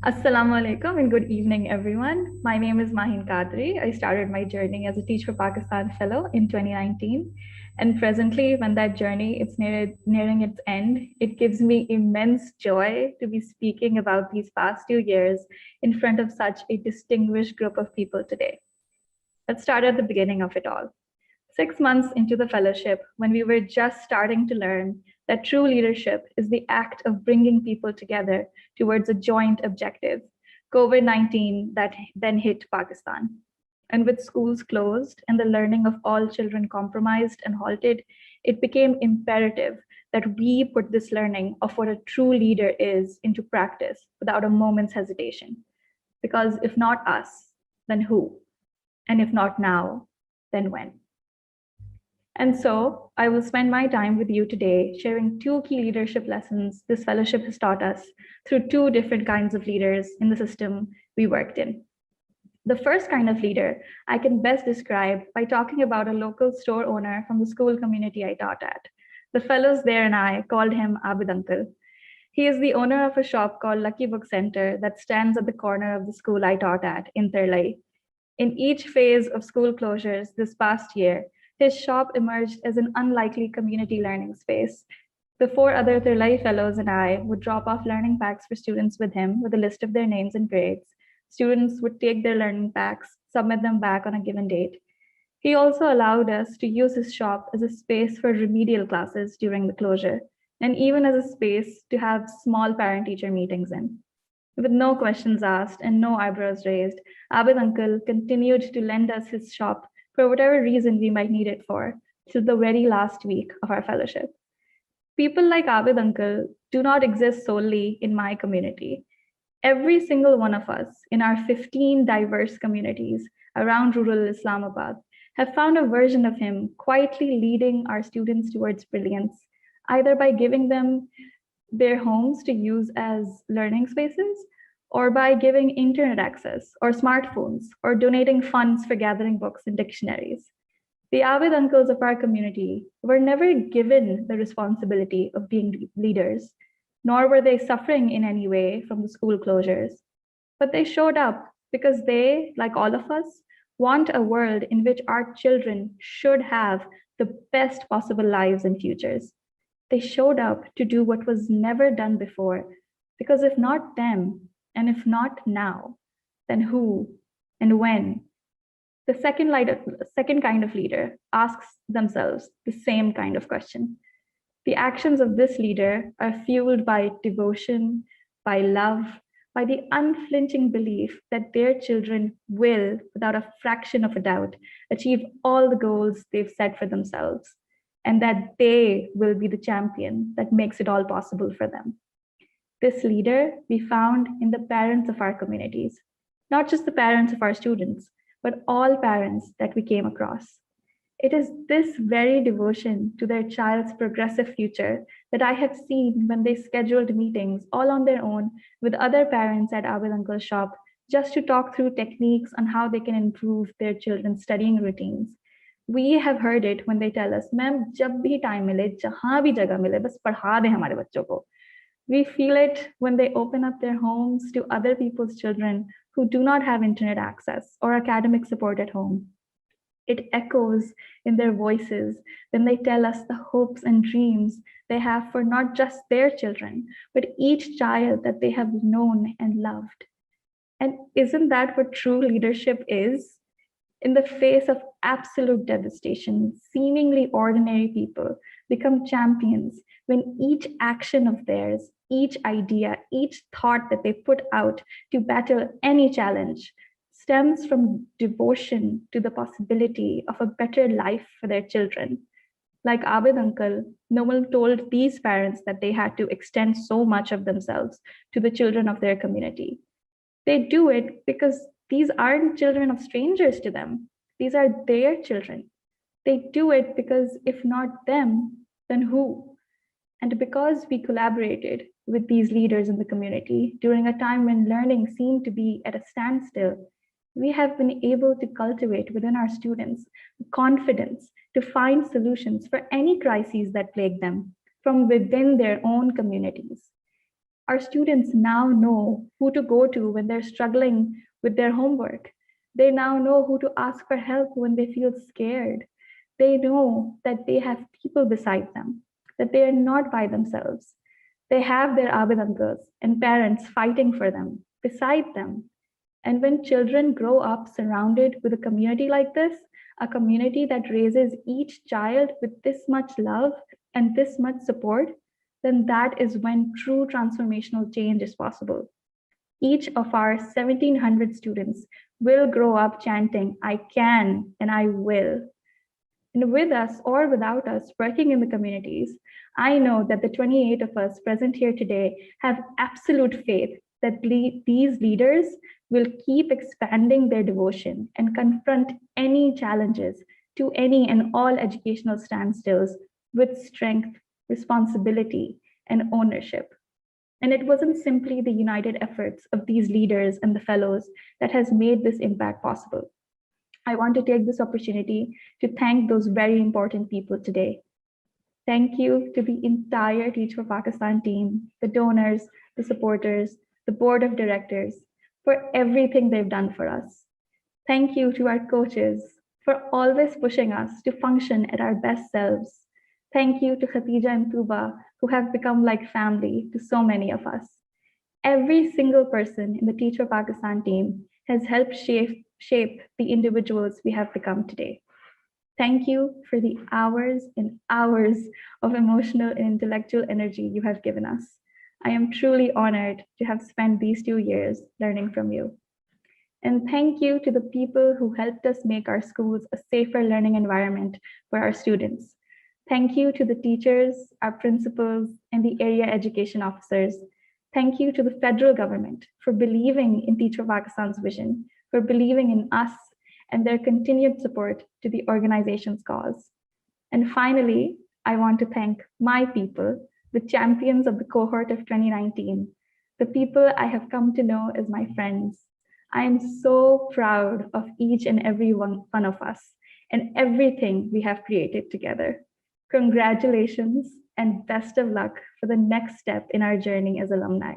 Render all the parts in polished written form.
Assalamu alaikum and good evening, everyone. My name is Mahin Kadri. I started my journey as a Teach for Pakistan Fellow in 2019. And presently, when that journey is nearing its end, it gives me immense joy to be speaking about these past 2 years in front of such a distinguished group of people today. Let's start at the beginning of it all. 6 months into the fellowship, when we were just starting to learn that true leadership is the act of bringing people together towards a joint objective, COVID 19 that then hit Pakistan. And with schools closed and the learning of all children compromised and halted, it became imperative that we put this learning of what a true leader is into practice without a moment's hesitation. Because if not us, then who? And if not now, then when? And so I will spend my time with you today sharing two key leadership lessons this fellowship has taught us through two different kinds of leaders in the system we worked in. The first kind of leader I can best describe by talking about a local store owner from the school community I taught at. The fellows there and I called him Abid Uncle. He is the owner of a shop called Lucky Book Center that stands at the corner of the school I taught at in Terlai. In each phase of school closures this past year, his shop emerged as an unlikely community learning space. The four other Thirlai fellows and I would drop off learning packs for students with him with a list of their names and grades. Students would take their learning packs, submit them back on a given date. He also allowed us to use his shop as a space for remedial classes during the closure, and even as a space to have small parent-teacher meetings in. With no questions asked and no eyebrows raised, Abid Uncle continued to lend us his shop for whatever reason we might need it for, till the very last week of our fellowship. People like Abid Uncle do not exist solely in my community. Every single one of us in our 15 diverse communities around rural Islamabad have found a version of him quietly leading our students towards brilliance, either by giving them their homes to use as learning spaces, or by giving internet access or smartphones, or donating funds for gathering books and dictionaries. The Abid uncles of our community were never given the responsibility of being leaders, nor were they suffering in any way from the school closures. But they showed up because they, like all of us, want a world in which our children should have the best possible lives and futures. They showed up to do what was never done before, because if not them, and if not now, then who and when? The second kind of leader asks themselves the same kind of question. The actions of this leader are fueled by devotion, by love, by the unflinching belief that their children will, without a fraction of a doubt, achieve all the goals they've set for themselves, and that they will be the champion that makes it all possible for them. This leader we found in the parents of our communities, not just the parents of our students, but all parents that we came across. It is this very devotion to their child's progressive future that I have seen when they scheduled meetings all on their own with other parents at Abid Uncle's shop just to talk through techniques on how they can improve their children's studying routines. We have heard it when they tell us, "Ma'am, जब भी time मिले, जहाँ भी जगह मिले, बस पढ़ा दें हमारे बच्चों को." We feel it when they open up their homes to other people's children who do not have internet access or academic support at home. It echoes in their voices when they tell us the hopes and dreams they have for not just their children, but each child that they have known and loved. And isn't that what true leadership is? In the face of absolute devastation, seemingly ordinary people become champions when each action of theirs, each idea, each thought that they put out to battle any challenge stems from devotion to the possibility of a better life for their children. Like Abid Uncle, no one told these parents that they had to extend so much of themselves to the children of their community. They do it because these aren't children of strangers to them. These are their children. They do it because if not them, then who? And because we collaborated with these leaders in the community during a time when learning seemed to be at a standstill, we have been able to cultivate within our students confidence to find solutions for any crises that plague them from within their own communities. Our students now know who to go to when they're struggling with their homework. They now know who to ask for help when they feel scared. They know that they have people beside them, that they are not by themselves. They have their Abid uncles and parents fighting for them, beside them. And when children grow up surrounded with a community like this, a community that raises each child with this much love and this much support, then that is when true transformational change is possible. Each of our 1,700 students will grow up chanting, I can and I will. And with us or without us working in the communities, I know that the 28 of us present here today have absolute faith that these leaders will keep expanding their devotion and confront any challenges to any and all educational standstills with strength, responsibility, and ownership. And it wasn't simply the united efforts of these leaders and the fellows that has made this impact possible. I want to take this opportunity to thank those very important people today. Thank you to the entire Teach for Pakistan team, the donors, the supporters, the board of directors, for everything they've done for us. Thank you to our coaches for always pushing us to function at our best selves. Thank you to Khatija and Tuba, who have become like family to so many of us. Every single person in the Teach for Pakistan team has helped shape the individuals we have become today. Thank you for the hours and hours of emotional and intellectual energy you have given us. I am truly honored to have spent these 2 years learning from you. And thank you to the people who helped us make our schools a safer learning environment for our students. Thank you to the teachers, our principals, and the area education officers. Thank you to the federal government for believing in Teach for Pakistan's vision, for believing in us, and their continued support to the organization's cause. And finally, I want to thank my people, the champions of the cohort of 2019, the people I have come to know as my friends. I am so proud of each and every one of us and everything we have created together. Congratulations and best of luck for the next step in our journey as alumni.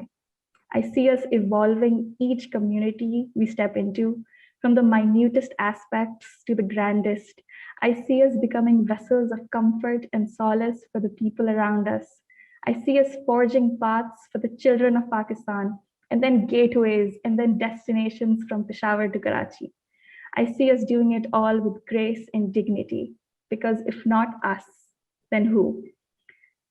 I see us evolving each community we step into, from the minutest aspects to the grandest. I see us becoming vessels of comfort and solace for the people around us. I see us forging paths for the children of Pakistan, and then gateways, and then destinations from Peshawar to Karachi. I see us doing it all with grace and dignity, because if not us, then who?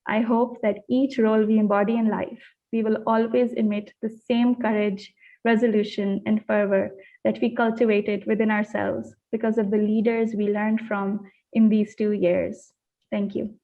I hope that each role we embody in life, we will always emit the same courage, resolution, and fervor that we cultivated within ourselves because of the leaders we learned from in these 2 years. Thank you.